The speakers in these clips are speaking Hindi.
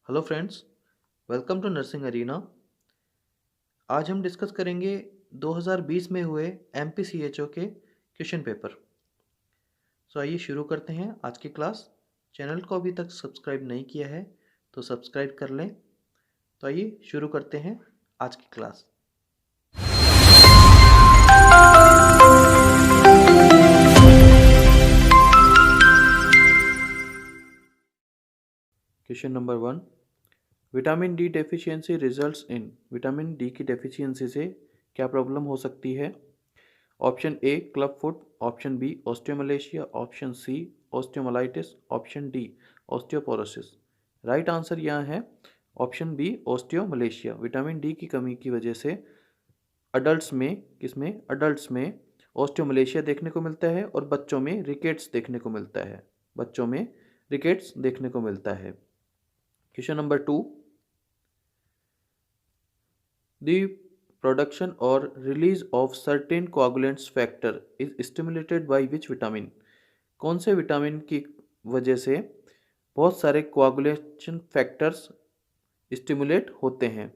Hello friends, welcome to nursing arena. आज हम डिस्कस करेंगे 2020 में हुए एमपीसीएचओ के क्वेश्चन पेपर। आइए शुरू करते हैं आज की क्लास। चैनल को अभी तक सब्सक्राइब नहीं किया है तो सब्सक्राइब कर लें। तो आइए शुरू करते हैं आज की class. Question number 1, vitamin D deficiency results in. Vitamin D की डेफिशिएंसी से क्या प्रॉब्लम हो सकती है? Option A club foot, option B osteomalacia, option C osteomyelitis, option D osteoporosis. Right answer यहाँ है option B osteomalacia. Vitamin D की कमी की वजह से अडल्ट्स में ऑस्टियोमलेशिया देखने को मिलता है और बच्चों में रिकेट्स देखने को मिलता है। Question number 2, The production or release of certain coagulants factor is stimulated by which vitamin? कौन से विटामिन की वजह से बहुत सारे कोआगुलेशन फैक्टर्स स्टिमुलेट होते हैं?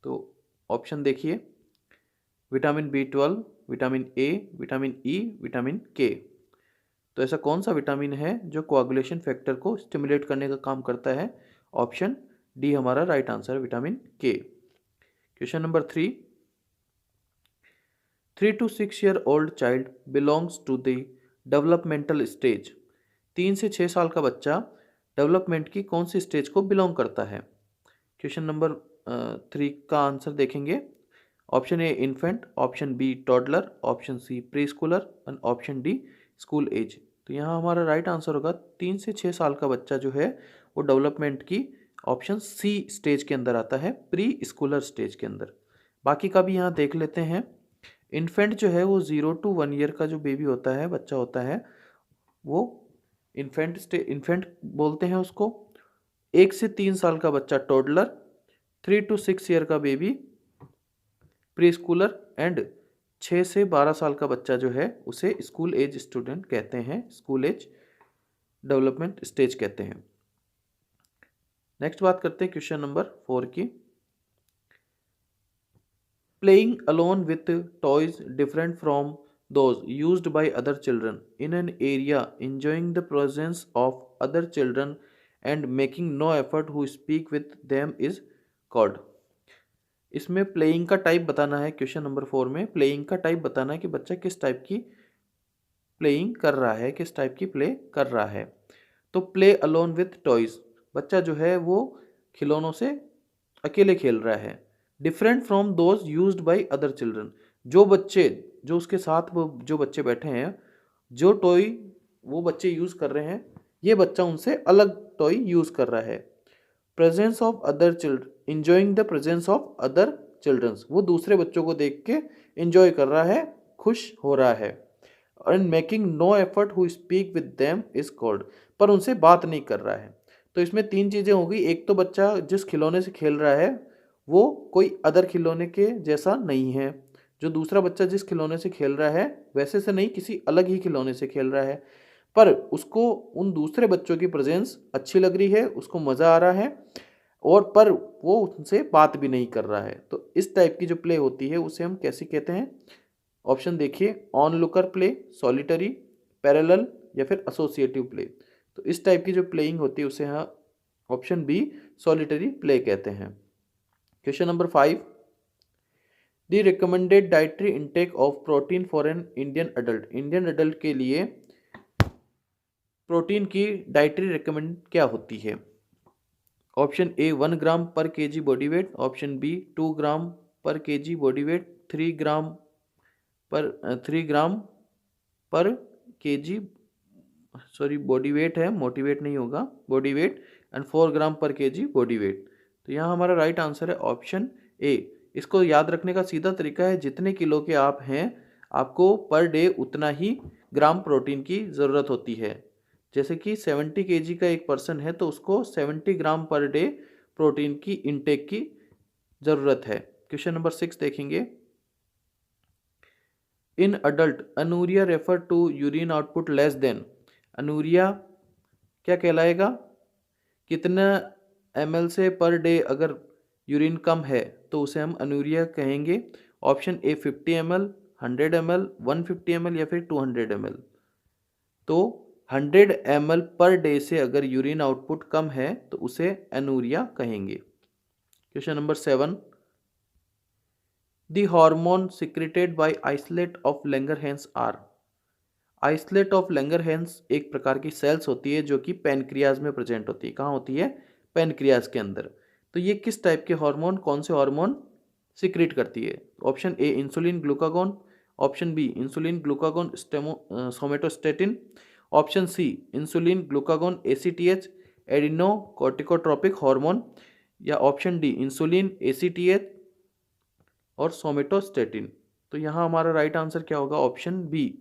तो ऑप्शन देखिए, vitamin B12, vitamin A, vitamin E, vitamin के। तो ऐसा कौन सा विटामिन है जो कोआगुलेशन फैक्टर को स्टिमुलेट करने का काम करता है? ऑप्शन डी हमारा राइट आंसर है, विटामिन के। Question number 3, 3 to 6 year old child belongs to the developmental stage। 3 से 6 साल का बच्चा डेवलपमेंट की कौन सी स्टेज को बिलोंग करता है? क्वेश्चन नंबर 3 का आंसर देखेंगे। Option A infant, option B toddler, option C preschooler and option D school age. तो यहाँ हमारा राइट आंसर होगा 3 से 6 साल का बच्चा जो है वो डेवलपमेंट की ऑप्शन सी स्टेज के अंदर आता है, प्री स्कूलर स्टेज के अंदर। बाकी का भी यहाँ देख लेते हैं। इन्फेंट जो है वो 0 to 1 ईयर का जो बेबी होता है, बच्चा होता है, वो इन्फेंट बोलते हैं उसको। 1 से 3 साल का बच्चा टोडलर, 3 to 6 ईयर का बेबी प्री स्कूलर एंड 6 से 12 साल का बच्चा जो है उसे स्कूल एज स्टूडेंट कहते हैं, स्कूल एज डेवलपमेंट स्टेज कहते हैं। नेक्स्ट बात करते हैं क्वेश्चन नंबर 4 की। Playing alone with toys different from those used by other children in an area, enjoying the presence of other children and making no effort to speak with them is called। इसमें प्लेइंग का टाइप बताना है। क्वेश्चन नंबर 4 में प्लेइंग का टाइप बताना है कि बच्चा किस टाइप की प्लेइंग कर रहा है, किस टाइप की प्ले कर रहा है। तो प्ले अलोन विथ टॉयज, बच्चा जो है वो खिलौनों से अकेले खेल रहा है। Different from those used by other children, जो उसके साथ वो जो बच्चे बैठे हैं, जो टॉय वो बच्चे यूज़ कर रहे हैं, ये बच्चा उनसे अलग टॉय यूज़ कर रहा है। Presence of other children, enjoying the presence of other childrens, वो दूसरे बच्चों को देख के इंजॉय कर रहा है, खुश हो रहा है। And making no effort who speak with them is called, पर उनसे बात नहीं कर रहा है। तो इसमें 3 चीज़ें होगी। एक तो बच्चा जिस खिलौने से खेल रहा है वो कोई अदर खिलौने के जैसा नहीं है, जो दूसरा बच्चा जिस खिलौने से खेल रहा है वैसे से नहीं, किसी अलग ही खिलौने से खेल रहा है, पर उसको उन दूसरे बच्चों की प्रेजेंस अच्छी लग रही है, उसको मज़ा आ रहा है, और पर वो उनसे बात भी नहीं कर रहा है। तो इस टाइप की जो प्ले होती है उसे हम कैसे कहते हैं? ऑप्शन देखिए, on looker play, solitary, parallel या फिर एसोसिएटिव प्ले। तो इस टाइप की जो प्लेइंग होती है उसे हाँ ऑप्शन बी सॉलिटरी प्ले कहते हैं। Question number 5, the recommended dietary intake of protein for an Indian adult. Indian adult के लिए प्रोटीन की डाइटरी रिकमेंड क्या होती है? ऑप्शन ए 1 gram per kg body weight, option B 2 gram per kg body weight, 3 gram per kg, sorry body weight है, मोटिवेट नहीं होगा, body weight, and 4 gram per kg body wait. तो यहाँ हमारा राइट आंसर है ऑप्शन ए। इसको याद रखने का सीधा तरीका है, जितने किलो के आप हैं आपको पर डे उतना ही ग्राम प्रोटीन की ज़रूरत होती है। जैसे कि 70 केजी का एक पर्सन है तो उसको 70 ग्राम पर डे प्रोटीन की इनटेक की ज़रूरत है। क्वेश्चन नंबर 6 देखेंगे। In adult anuria refer to urine output less than. Anuria क्या कहलाएगा? कितना ml से पर डे अगर यूरिन कम है तो उसे हम अनूरिया कहेंगे। Option A 50 ml, 100 ml, 150 ml या फिर 200 ml। तो 100 ml पर डे से अगर यूरिन आउटपुट कम है तो उसे एनूरिया कहेंगे। Question number 7, the hormone secreted by islet of Langerhans are. Islet of Langerhans एक प्रकार की सेल्स होती है जो कि पैनक्रियाज में प्रेजेंट होती है। कहाँ होती है? पैनक्रियाज के अंदर। तो ये किस टाइप के हार्मोन, कौन से हार्मोन सिक्रेट करती है? Option A insulin glucagon, option B insulin glucagon somatostatin, option C insulin glucagon ACTH adeno corticotropic hormone, या ऑप्शन डी इंसुलिन एसीटीएच और सोमेटोस्टेटिन। तो यहाँ हमारा राइट आंसर क्या होगा? Option B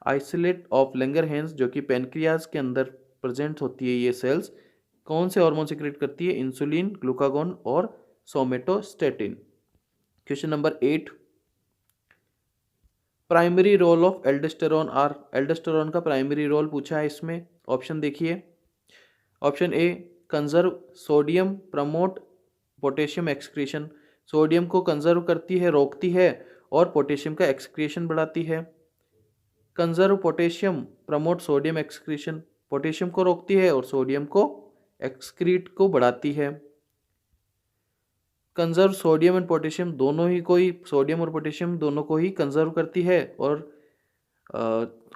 isolate of Langerhans, जो कि पैनक्रियाज के अंदर प्रेजेंट होती है। ये सेल्स कौन से हार्मोन सिक्रेट करती है? इंसुलिन ग्लूकागोन और somatostatin. Question number 8, primary role of aldosterone are. Aldosterone का प्राइमरी रोल पूछा है इसमें। ऑप्शन देखिए, option A conserve sodium, promote potassium excretion. Sodium को कंजर्व करती है, रोकती है, और पोटेशियम का एक्सक्रीशन बढ़ाती है। Conserve potassium, promote sodium excretion. Potassium को रोकती है और सोडियम को एक्सक्रीट को बढ़ाती है। कंजर्व सोडियम एंड पोटेशियम दोनों ही कोई, सोडियम और पोटेशियम दोनों को ही कंजर्व करती है। और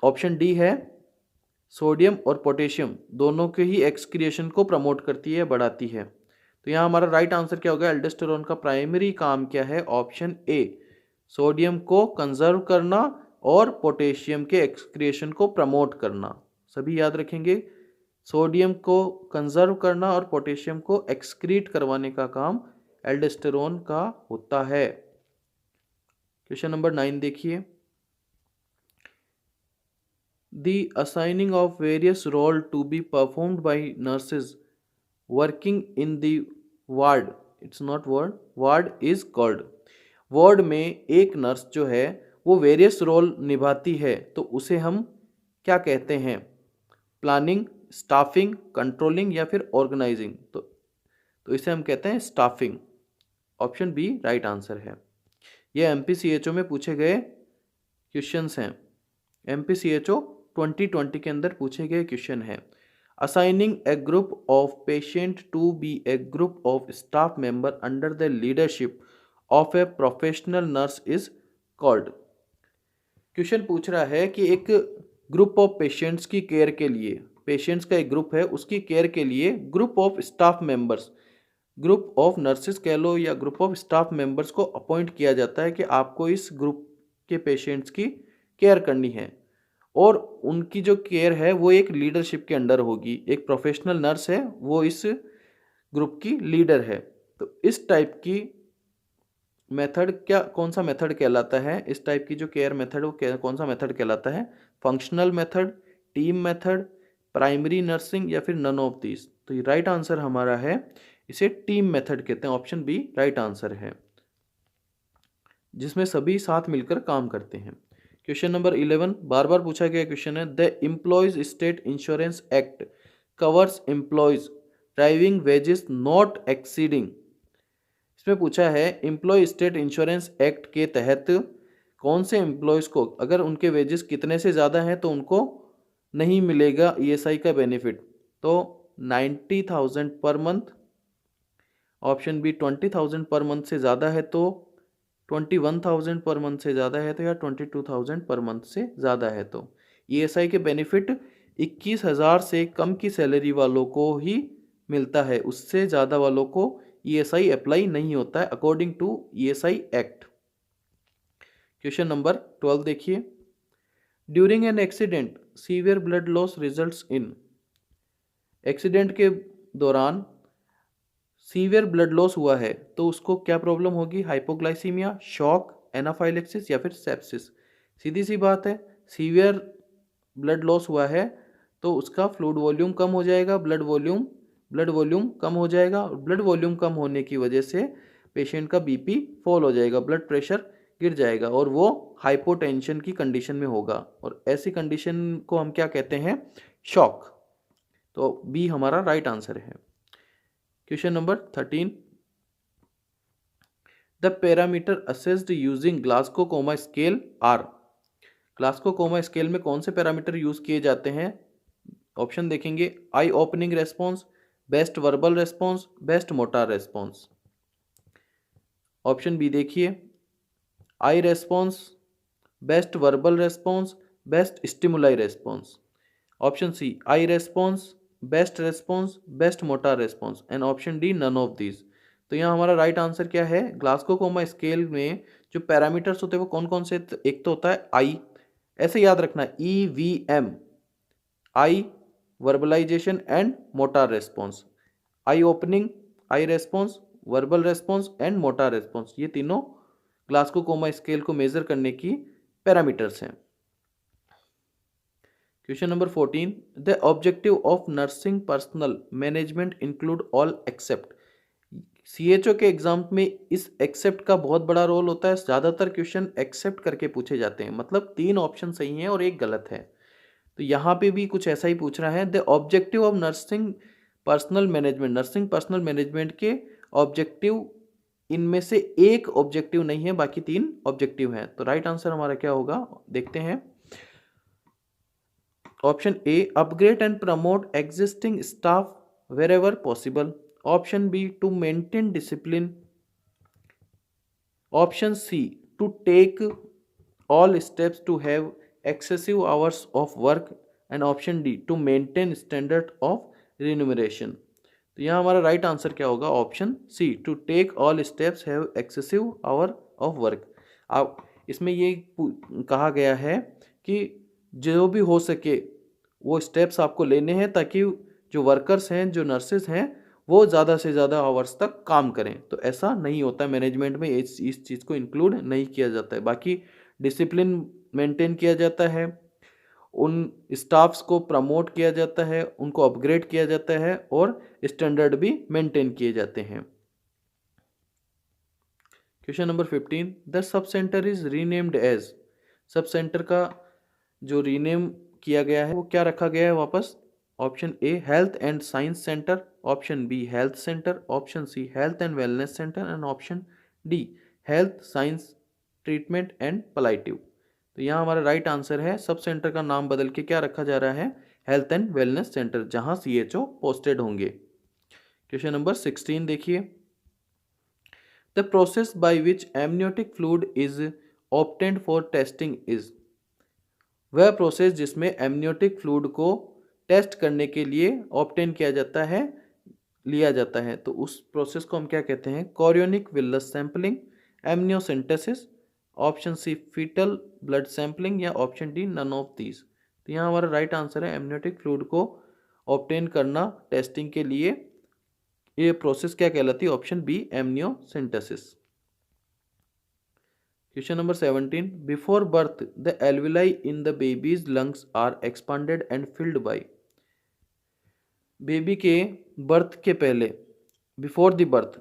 ऑप्शन डी है सोडियम और पोटेशियम दोनों के ही एक्सक्रिएशन को प्रमोट करती है, बढ़ाती है। तो यहाँ हमारा राइट आंसर क्या होगा? एल्डोस्टेरोन का प्राइमरी काम क्या है? ऑप्शन ए सोडियम को कंजर्व करना और पोटेशियम के एक्सक्रिएशन को प्रमोट करना। सभी याद रखेंगे, सोडियम को कंजर्व करना और पोटेशियम को एक्सक्रीट करवाने का काम एल्डोस्टेरोन का होता है। क्वेश्चन नंबर 9 देखिए, The assigning of various role to be performed by nurses working in the ward, it's not ward is called। Ward में एक नर्स जो है वो वेरियस रोल निभाती है, तो उसे हम क्या कहते हैं? प्लानिंग, स्टाफिंग, कंट्रोलिंग या फिर ऑर्गेनाइजिंग। तो इसे हम कहते हैं staffing. Option B right answer है। ये एमपीसीएचओ में पूछे गए क्वेश्चंस हैं। एमपीसीएचओ 2020 के अंदर पूछे गए क्वेश्चन है। Assigning a group of patient to be a group of staff member under the leadership of a professional nurse is called. Question पूछ रहा है कि एक ग्रुप ऑफ पेशेंट्स की केयर के लिए, पेशेंट्स का एक ग्रुप है, उसकी केयर के लिए group of staff members, group of nurses कह लो या ग्रुप ऑफ स्टाफ मेंबर्स को अपॉइंट किया जाता है कि आपको इस ग्रुप के पेशेंट्स की केयर करनी है, और उनकी जो केयर है वो एक लीडरशिप के अंडर होगी। एक प्रोफेशनल नर्स है, वो इस ग्रुप की लीडर है। तो इस टाइप की मेथड कौन सा मेथड कहलाता है? इस टाइप की जो केयर मेथड वो कौन सा मेथड कहलाता है? Functional method, team method, primary nursing या फिर नन ऑफ दिस। तो ये राइट आंसर हमारा है, इसे टीम मेथड कहते हैं। ऑप्शन बी राइट आंसर है, जिसमें सभी साथ मिलकर काम करते हैं। क्वेश्चन नंबर 11 बार बार पूछा गया क्वेश्चन है। The employees state insurance act covers employees driving wages not exceeding. इसमें पूछा है एम्प्लॉय स्टेट इंश्योरेंस एक्ट के तहत कौन से एम्प्लॉयज को अगर उनके वेजेस कितने से ज़्यादा हैं तो उनको नहीं मिलेगा ईएसआई का बेनिफिट। तो 90,000 per month, option B 20,000 per month से ज़्यादा है तो, 21,000 पर मंथ से ज़्यादा है तो, या 22,000 पर मंथ से ज़्यादा है तो। ईएसआई के बेनिफिट 21,000 से कम की सैलरी वालों को ही मिलता है, उससे ज़्यादा वालों को ईएसआई अप्लाई नहीं होता है according to ESI act. Question number 12 देखिए, during an accident severe blood loss results in. Accident के दौरान सीवियर ब्लड लॉस हुआ है तो उसको क्या प्रॉब्लम होगी? हाइपोग्लाइसीमिया, शॉक, एनाफाइलेक्सिस या फिर सेप्सिस। सीधी सी बात है, सीवियर ब्लड लॉस हुआ है तो उसका फ्लूइड वॉल्यूम कम हो जाएगा, ब्लड वॉल्यूम कम हो जाएगा, और ब्लड वॉल्यूम कम होने की वजह से पेशेंट का बीपी फॉल हो जाएगा, ब्लड प्रेशर गिर जाएगा और वो हाइपोटेंशन की कंडीशन में होगा, और ऐसी कंडीशन को हम क्या कहते हैं? शॉक। तो बी हमारा राइट आंसर है। Question number 13, the parameter assessed using Glasgow coma scale are. Glasgow coma scale में कौन से पैरामीटर यूज किए जाते हैं? ऑप्शन देखेंगे, eye opening response, best verbal response, best motor response. Option B देखिए, eye response, best verbal response, best stimuli response. Option C, eye response, best response, best motor response. And option D, none of these. तो यहाँ हमारा राइट आंसर क्या है? ग्लासको कोमा स्केल में जो पैरामीटर्स होते हैं वो कौन कौन से? एक तो होता है आई, ऐसे याद रखना, EVM, eye verbalization and motor response. Eye opening, eye response, verbal response and motor response, ये तीनों ग्लासको कोमा स्केल को मेजर करने की पैरामीटर्स हैं। Question number 14, the objective of nursing personal management include all except. CHO के एग्जाम में इस एक्सेप्ट का बहुत बड़ा रोल होता है। ज़्यादातर क्वेश्चन एक्सेप्ट करके पूछे जाते हैं, मतलब 3 ऑप्शन सही हैं और 1 गलत है। तो यहाँ पे भी कुछ ऐसा ही पूछ रहा है, the objective of nursing personal management, nursing personal management के ऑब्जेक्टिव, इनमें से एक ऑब्जेक्टिव नहीं है, बाकी 3 ऑब्जेक्टिव हैं। तो राइट आंसर हमारा क्या होगा, देखते हैं। Option A, upgrade and promote existing staff wherever possible. Option B, to maintain discipline. Option C, to take all steps to have excessive hours of work। And option D, to maintain standard of remuneration. तो यहाँ हमारा राइट आंसर क्या होगा? Option C, to take all steps have excessive hour of work. अब इसमें ये कहा गया है कि जो भी हो सके वो स्टेप्स आपको लेने हैं ताकि जो वर्कर्स हैं, जो नर्सेज हैं, वो ज़्यादा से ज़्यादा आवर्स तक काम करें। तो ऐसा नहीं होता है मैनेजमेंट में, इस चीज़ को इंक्लूड नहीं किया जाता है। बाकी डिसिप्लिन मेंटेन किया जाता है, उन स्टाफ्स को प्रमोट किया जाता है, उनको अपग्रेड किया जाता है और स्टैंडर्ड भी मेंटेन किए जाते हैं। Question number 15, the sub centre is renamed as. Sub centre का जो रीनेम किया गया है वो क्या रखा गया है वापस? Option A, health and science centre. Option B, health centre. Option C, health and wellness centre. And option D, health science treatment and palliative. तो यहाँ हमारा राइट आंसर है, सब सेंटर का नाम बदल के क्या रखा जा रहा है? हेल्थ एंड वेलनेस सेंटर, जहाँ CHO पोस्टेड होंगे। क्वेश्चन नंबर 16 देखिए, the process by which amniotic fluid is obtained for testing is. वह प्रोसेस जिसमें एमनियोटिक फ्लूइड को टेस्ट करने के लिए ऑब्टेन किया जाता है, लिया जाता है, तो उस प्रोसेस को हम क्या कहते हैं? Chorionic villus sampling, amniocentesis, option C, fetal blood sampling, या option D, none of these. तो यहाँ हमारा राइट आंसर है, एमनियोटिक फ्लूइड को ऑब्टेन करना टेस्टिंग के लिए ये प्रोसेस क्या कहलाती है? Option B, amniocentesis. Question number 17, before birth the alveoli in the baby's lungs are expanded and filled by. Baby के बर्थ के पहले, बिफोर द बर्थ,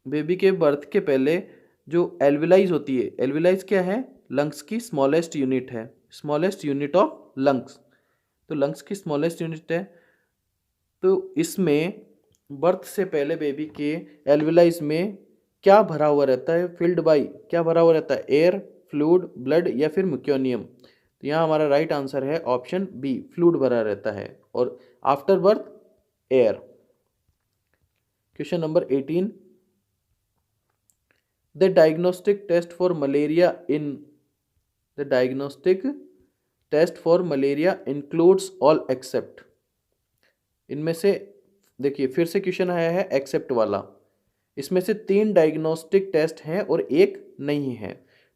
बेबी के बर्थ के पहले जो एल्विलाइज होती है, एल्विलाइज क्या है? लंग्स की स्मॉलेस्ट यूनिट है, स्मॉलेस्ट यूनिट ऑफ लंग्स। तो लंग्स की स्मॉलेस्ट यूनिट है, तो इसमें बर्थ से पहले बेबी के एल्विलाइज में क्या भरा हुआ रहता है? फिल्ड बाई, क्या भरा हुआ रहता है? एयर, फ्लूइड, ब्लड या फिर म्यूकोनियम। तो यहाँ हमारा राइट आंसर है ऑप्शन बी, फ्लूइड भरा रहता है, और after birth air. Question number 18, the diagnostic test for malaria in, the diagnostic test for malaria includes all except. इनमें से देखिए फिर से क्वेश्चन आया है एक्सेप्ट वाला, इसमें से 3 डायग्नोस्टिक टेस्ट हैं और 1 नहीं है।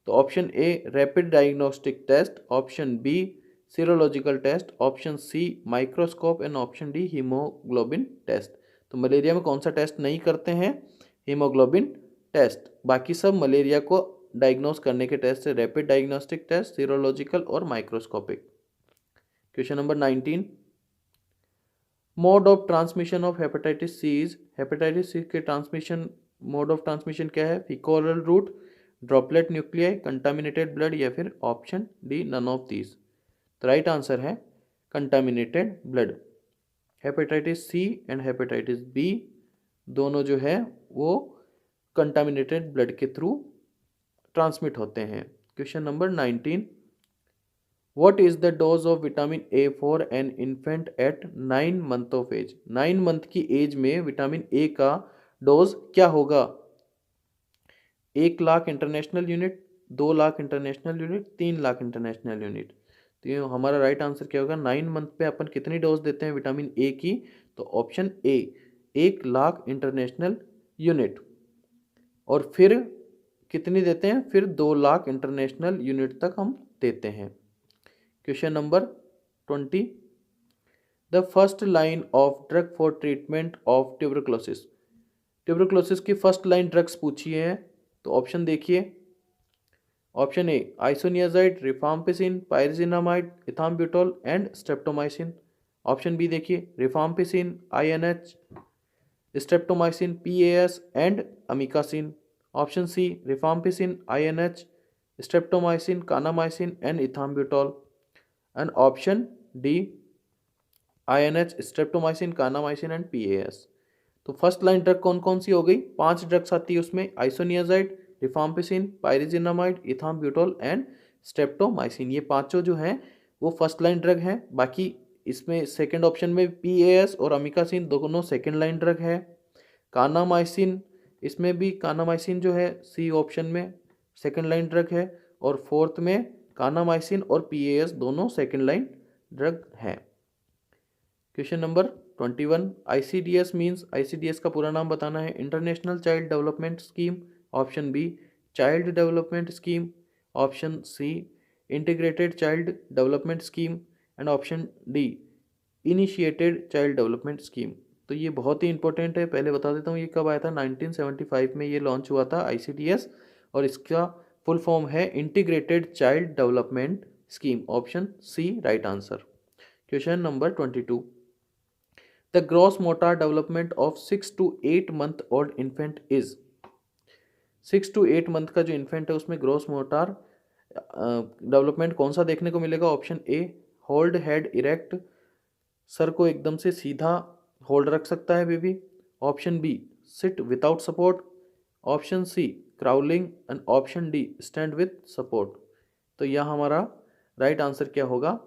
तो option A, rapid diagnostic test, option B, serological test, option C, microscope, and option D, haemoglobin test. तो मलेरिया में कौन सा टेस्ट नहीं करते हैं? Haemoglobin test. बाकी सब मलेरिया को डायग्नोस करने के टेस्ट है, रैपिड डायग्नोस्टिक टेस्ट, सीरोलॉजिकल और microscopic. Question number 19, mode of transmission of hepatitis C is. Hepatitis C के ट्रांसमिशन, मोड ऑफ ट्रांसमिशन क्या है? Faecal route, droplet nuclei, contaminated blood, या फिर option D, none of these. तो राइट आंसर है contaminated blood. Hepatitis C and hepatitis B दोनों जो है वो कंटामिनेटेड ब्लड के थ्रू ट्रांसमिट होते हैं। Question number 19, what is the dose of vitamin A for an infant at 9 month of age? 9 month की एज में विटामिन ए का डोज क्या होगा? 1 lakh international unit, 2 lakh international unit, 3 lakh international unit. तो ये हमारा राइट आंसर क्या होगा? 9 मंथ पे अपन कितनी डोज देते हैं विटामिन ए की? तो ऑप्शन ए 1 लाख इंटरनेशनल यूनिट। और फिर कितनी देते हैं? फिर 2 लाख इंटरनेशनल यूनिट तक हम देते हैं। Question number 20, the first line of drug for treatment of tuberculosis. Tuberculosis की फर्स्ट लाइन ड्रग्स पूछी है, तो ऑप्शन देखिए। Option A isoniazid, rifampicin, pyrazinamide, ethambutol and streptomycin. Option B देखिए, rifampicin, INH, streptomycin, PAS and amikacin. Option C rifampicin, INH, streptomycin, kanamycin and ethambutol. And option D INH, streptomycin, kanamycin and PAS. तो फर्स्ट लाइन ड्रग कौन कौन सी हो गई? 5 ड्रग्स आती है उसमें, isoniazid, rifampicin, pyrazinamide, ethambutol and streptomycin. ये पांचों जो हैं वो फर्स्ट लाइन ड्रग हैं। बाकी इसमें सेकंड ऑप्शन में पीएएस और अमिकासिन दोनों सेकंड लाइन ड्रग है। कानामाइसिन, इसमें भी कानामाइसिन जो है सी ऑप्शन में सेकंड लाइन ड्रग है। और फोर्थ में कानामाइसिन और पीएएस दोनों सेकंड लाइन ड्रग हैं। Question number 21, ICDS means, ICDS का पूरा नाम बताना है। International child development scheme. Option B child development scheme. Option C integrated child development scheme and option D initiated child development scheme. तो ये बहुत ही इंपॉर्टेंट है, पहले बता देता हूँ ये कब आया था। 1975 में ये लॉन्च हुआ था आईसीडीएस, और इसका फुल फॉर्म है integrated child development scheme. Option C right answer. Question number 22, the gross motor development of 6 to 8 month old infant is. 6 to 8 month का जो इन्फेंट है उसमें ग्रॉस मोटर डेवलपमेंट कौन सा देखने को मिलेगा? Option A hold head erect, सर को एकदम से सीधा होल्ड रख सकता है baby. Option B sit without support. Option C crawling and option D stand with support. तो यह हमारा राइट आंसर क्या होगा?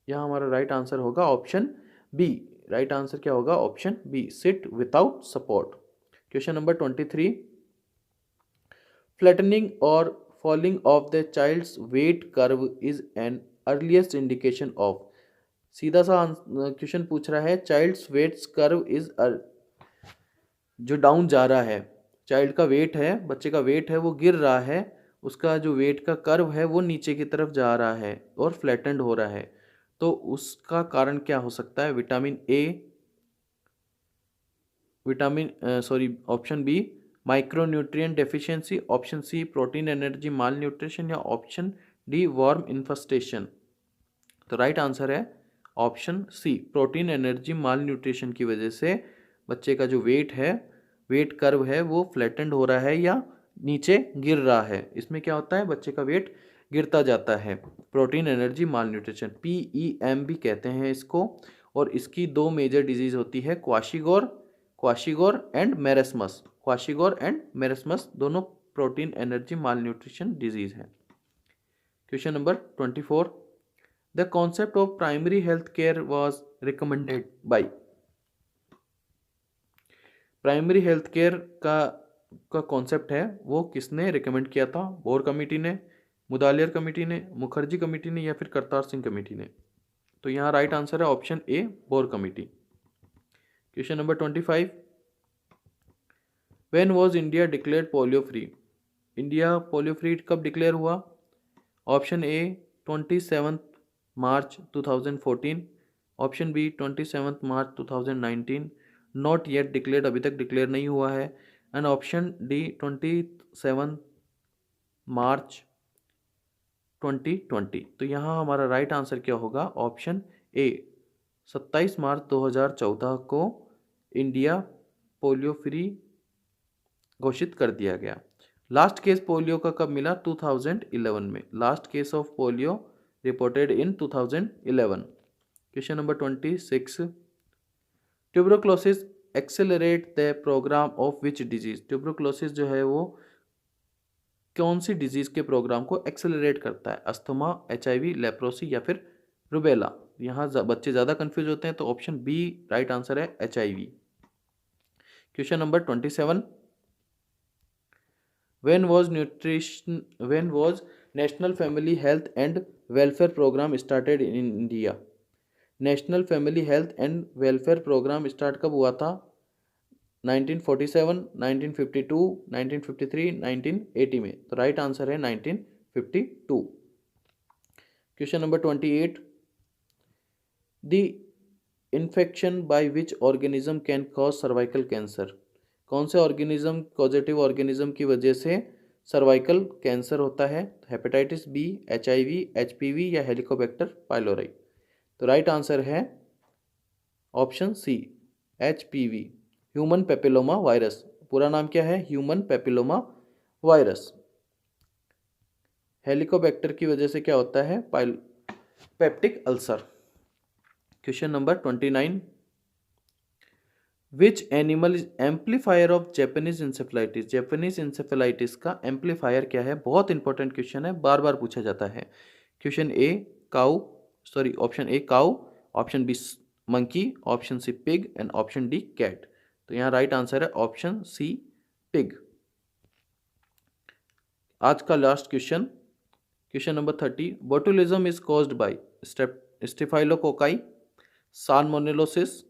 यह हमारा राइट आंसर होगा ऑप्शन बी। राइट आंसर क्या होगा? Option B sit without support. Question number 23, flattening और falling of the child's weight curve is an earliest indication of. सीधा सा क्वेश्चन पूछ रहा है, चाइल्ड्स वेट्स कर्व इज जो डाउन जा रहा है, चाइल्ड का वेट है, बच्चे का वेट है वो गिर रहा है, उसका जो वेट का कर्व है वो नीचे की तरफ जा रहा है और फ्लैटेंड हो रहा है। तो उसका कारण क्या हो सकता है? Vitamin A, option B micronutrient deficiency, option C protein energy malnutrition, या ऑप्शन डी वर्म इन्फेस्टेशन। तो राइट आंसर है option C protein energy malnutrition की वजह से बच्चे का जो वेट है, वेट कर्व है वो फ्लैटेंड हो रहा है या नीचे गिर रहा है। इसमें क्या होता है? बच्चे का वेट गिरता जाता है। प्रोटीन एनर्जी माल न्यूट्रिशन, PEM भी कहते हैं इसको। और इसकी 2 मेजर डिजीज होती है, क्वाशिगोर एंड मेरेस्मस। क्वाशिगोर एंड मेरेस्मस दोनों प्रोटीन एनर्जी माल न्यूट्रिशन डिजीज है। Question number 24, the concept of primary health care was recommended by. Primary health care का कॉन्सेप्ट है वो किसने रिकमेंड किया था? बोर कमेटी ने, मुदालियर कमेटी ने, मुखर्जी कमेटी ने, या फिर करतार सिंह कमेटी ने। तो यहाँ राइट आंसर है option A Bhore committee. Question number 25, when was India declared polio free. India polio free कब डिक्लेयर हुआ? Option A 27 March 2014, option B 27 March 2019, not yet declared, अभी तक डिक्लेयर नहीं हुआ है, एंड ऑप्शन डी 27 मार्च 2020। तो यहाँ हमारा राइट आंसर क्या होगा? ऑप्शन ए 27 मार्च 2014 को इंडिया पोलियो फ्री घोषित कर दिया गया। लास्ट केस पोलियो का कब मिला? 2011 में। Last case of polio reported in 2011। Question number 26, tuberculosis accelerate the programme of which disease, tuberculosis जो है वो कौन सी डिजीज के प्रोग्राम को एक्सेलरेट करता है, अस्थमा, HIV, लेप्रोसी या फिर रुबेला। यहाँ बच्चे ज़्यादा कंफ्यूज होते हैं, तो ऑप्शन बी राइट आंसर है HIV। Question number 27, when was National Family Health and Welfare Program started in India? National family health and welfare programme start कब हुआ था? 1947, 1952, 1953, 1980 में। तो राइट आंसर है 1952। Question number 28, the infection by which organism can cause cervical cancer, कौन से ऑर्गेनिज्म, पॉजिटिव ऑर्गेनिज्म की वजह से सर्वाइकल कैंसर होता है? हेपेटाइटिस बी, HIV, HPV या हेलिकोबैक्टर पाइलोरी। तो राइट आंसर है option C HPV, human papilloma virus. पूरा नाम क्या है? Human papilloma virus. हेलिकोबैक्टर की वजह से क्या होता है? Peptic ulcer. Question number 29, which animal is amplifier of Japanese encephalitis, Japanese encephalitis का एम्पलीफायर क्या है? बहुत इंपॉर्टेंट क्वेश्चन है, बार बार पूछा जाता है। Question A cow, sorry option A cow, option B monkey, option C pig and option D cat. तो यहाँ राइट आंसर है ऑप्शन सी पिग। आज का last question, question number 30, botulism is caused by staphylococci, salmonellosis,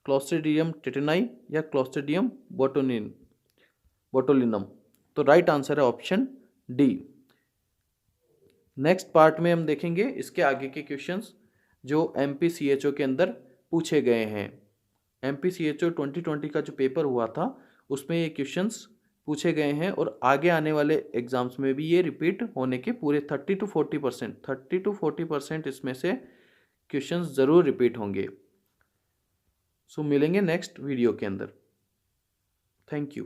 clostridium tetani या क्लोस्ट्रीडियम बोटुलिनम। तो राइट आंसर है ऑप्शन डी। नेक्स्ट पार्ट में हम देखेंगे इसके आगे के क्वेश्चंस जो MPCHO के अंदर पूछे गए हैं। MPCHO 2020 का जो पेपर हुआ था उसमें ये क्वेश्चंस पूछे गए हैं और आगे आने वाले एग्जाम्स में भी ये रिपीट होने के पूरे 30 to 40% इसमें से क्वेश्चंस ज़रूर रिपीट होंगे। सो मिलेंगे नेक्स्ट वीडियो के अंदर। Thank you.